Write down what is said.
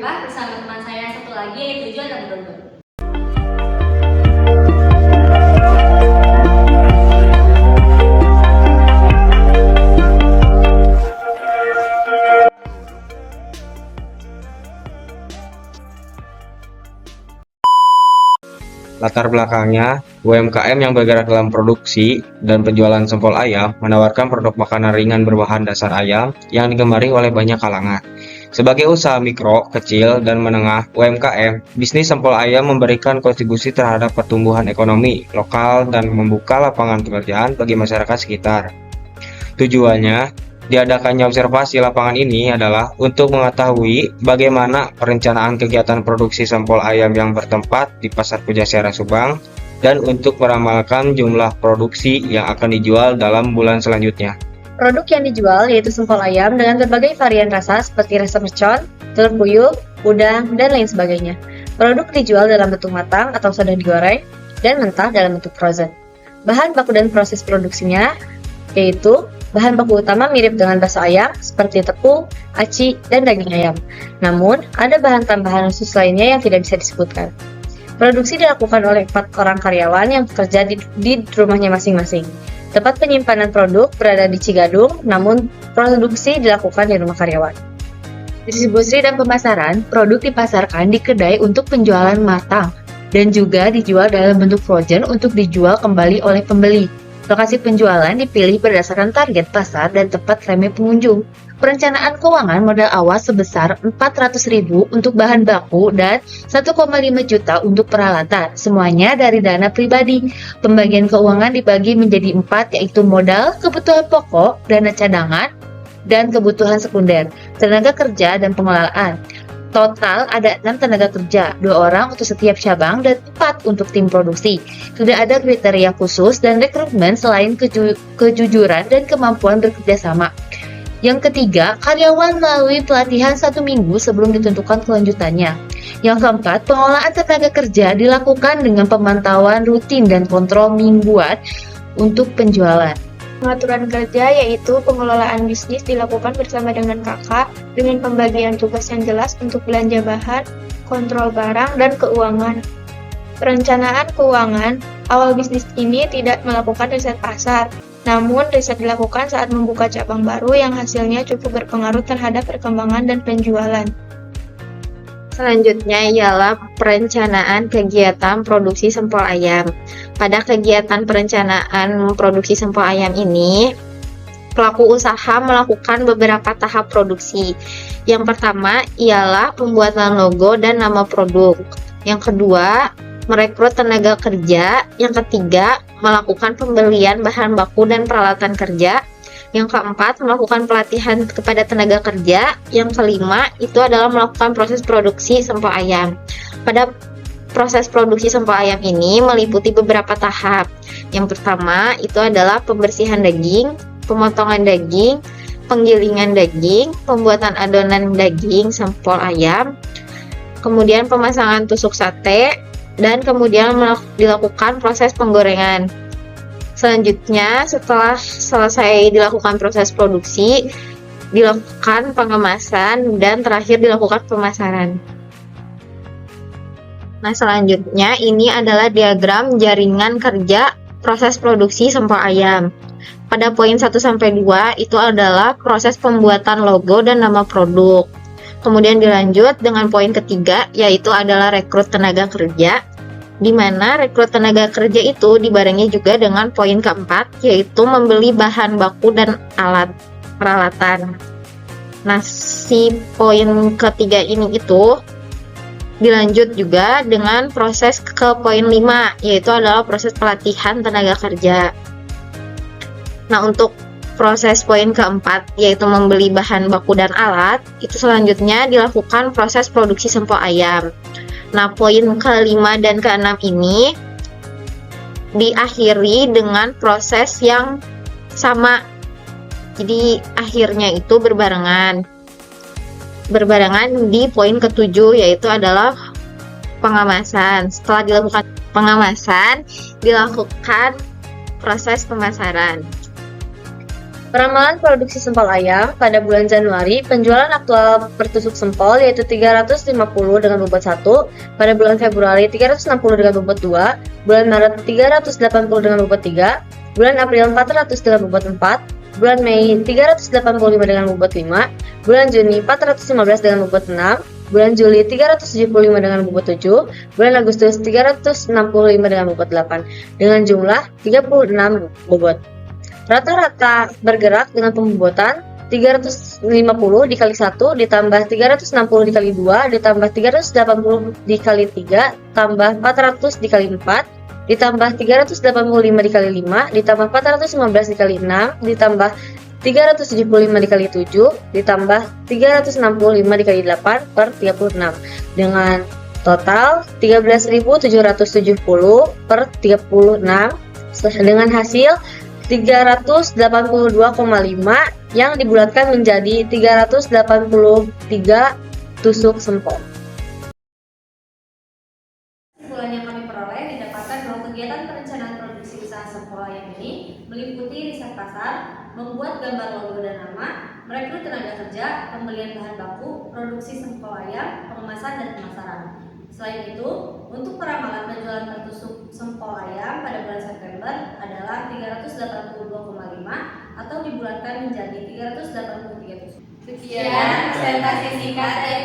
berjumpa bersama teman saya yang satu lagi yaitu John dan Bruno. Latar belakangnya, UMKM yang bergerak dalam produksi dan penjualan sempol ayam menawarkan produk makanan ringan berbahan dasar ayam yang digemari oleh banyak kalangan. Sebagai usaha mikro, kecil, dan menengah UMKM, bisnis sempol ayam memberikan kontribusi terhadap pertumbuhan ekonomi lokal dan membuka lapangan pekerjaan bagi masyarakat sekitar. Tujuannya, diadakannya observasi lapangan ini adalah untuk mengetahui bagaimana perencanaan kegiatan produksi sempol ayam yang bertempat di Pasar Pujasera Subang dan untuk meramalkan jumlah produksi yang akan dijual dalam bulan selanjutnya. Produk yang dijual yaitu sempol ayam dengan berbagai varian rasa seperti rasa mercon, telur puyuh, udang, dan lain sebagainya. Produk dijual dalam bentuk matang atau sudah digoreng dan mentah dalam bentuk frozen. Bahan baku dan proses produksinya yaitu bahan baku utama mirip dengan bakso ayam seperti tepung, aci, dan daging ayam. Namun, ada bahan tambahan khusus lainnya yang tidak bisa disebutkan. Produksi dilakukan oleh 4 orang karyawan yang bekerja di rumahnya masing-masing. Tempat penyimpanan produk berada di Cigadung, namun produksi dilakukan di rumah karyawan. Distribusi dan pemasaran, produk dipasarkan di kedai untuk penjualan matang dan juga dijual dalam bentuk frozen untuk dijual kembali oleh pembeli. Lokasi penjualan dipilih berdasarkan target pasar dan tempat ramai pengunjung. Perencanaan keuangan modal awal sebesar 400.000 untuk bahan baku dan 1,5 juta untuk peralatan, semuanya dari dana pribadi. Pembagian keuangan dibagi menjadi 4, yaitu modal, kebutuhan pokok, dana cadangan, dan kebutuhan sekunder, tenaga kerja, dan pengelolaan. Total ada 6 tenaga kerja, 2 orang untuk setiap cabang dan 4 untuk tim produksi. Tidak ada kriteria khusus dan rekrutmen selain kejujuran dan kemampuan bekerja sama. Yang ketiga, karyawan melalui pelatihan 1 minggu sebelum ditentukan kelanjutannya. Yang keempat, pengelolaan tenaga kerja dilakukan dengan pemantauan rutin dan kontrol mingguan untuk penjualan. Pengaturan kerja yaitu pengelolaan bisnis dilakukan bersama dengan kakak dengan pembagian tugas yang jelas untuk belanja bahan, kontrol barang, dan keuangan. Perencanaan keuangan, awal bisnis ini tidak melakukan riset pasar, namun riset dilakukan saat membuka cabang baru yang hasilnya cukup berpengaruh terhadap perkembangan dan penjualan. Selanjutnya ialah perencanaan kegiatan produksi sempol ayam. Pada kegiatan perencanaan produksi sempol ayam ini, pelaku usaha melakukan beberapa tahap produksi. Yang pertama ialah pembuatan logo dan nama produk. Yang kedua, merekrut tenaga kerja. Yang ketiga, melakukan pembelian bahan baku dan peralatan kerja. Yang keempat, melakukan pelatihan kepada tenaga kerja. Yang kelima, itu adalah melakukan proses produksi sempol ayam. Pada proses produksi sempol ayam ini meliputi beberapa tahap. Yang pertama, itu adalah pembersihan daging, pemotongan daging, penggilingan daging, pembuatan adonan daging sempol ayam, kemudian pemasangan tusuk sate, dan kemudian dilakukan proses penggorengan. Selanjutnya, setelah selesai dilakukan proses produksi, dilakukan pengemasan, dan terakhir dilakukan pemasaran. Nah, selanjutnya ini adalah diagram jaringan kerja proses produksi sempol ayam. Pada poin 1-2 itu adalah proses pembuatan logo dan nama produk. Kemudian dilanjut dengan poin ketiga, yaitu adalah rekrut tenaga kerja, di mana rekrut tenaga kerja itu dibarengi juga dengan poin keempat, yaitu membeli bahan baku dan alat peralatan. Nah, si poin ketiga ini itu dilanjut juga dengan proses ke poin 5, yaitu adalah proses pelatihan tenaga kerja. Nah, untuk proses poin keempat, yaitu membeli bahan baku dan alat, itu selanjutnya dilakukan proses produksi sempol ayam. Nah, poin ke-5 dan ke-6 ini diakhiri dengan proses yang sama. Jadi, akhirnya itu berbarengan di poin ke-7, yaitu adalah pengemasan. Setelah dilakukan pengemasan, dilakukan proses pemasaran. Peramalan produksi sempol ayam pada bulan Januari, penjualan aktual per tusuk sempol yaitu 350 dengan bobot 1, pada bulan Februari 360 dengan bobot 2, bulan Maret 380 dengan bobot 3, bulan April 400 dengan bobot 4, bulan Mei 385 dengan bobot 5, bulan Juni 415 dengan bobot 6, bulan Juli 375 dengan bobot 7, bulan Agustus 365 dengan bobot 8, dengan jumlah 36 bobot. Rata-rata bergerak dengan pembobotan 350 dikali 1 ditambah 360 dikali 2 ditambah 380 dikali 3 tambah 400 dikali 4 ditambah 385 dikali 5 ditambah 415 dikali 6 ditambah 375 dikali 7 ditambah 365 dikali 8 per 36 dengan total 13.770 per 36 dengan hasil 382,5 yang dibulatkan menjadi 383 tusuk sempol. Kesimpulan yang kami peroleh didapatkan bahwa kegiatan perencanaan produksi usaha sempol ayam ini meliputi riset pasar, membuat gambar logo dan nama, merekrut tenaga kerja, pembelian bahan baku, produksi sempol ayam, pengemasan dan pemasaran. Selain itu, untuk peramalan penjualan per tusuk sempol ayam pada bulan September adalah 382,5 atau dibulatkan menjadi 383 tusuk. Sekian presentasi singkat dari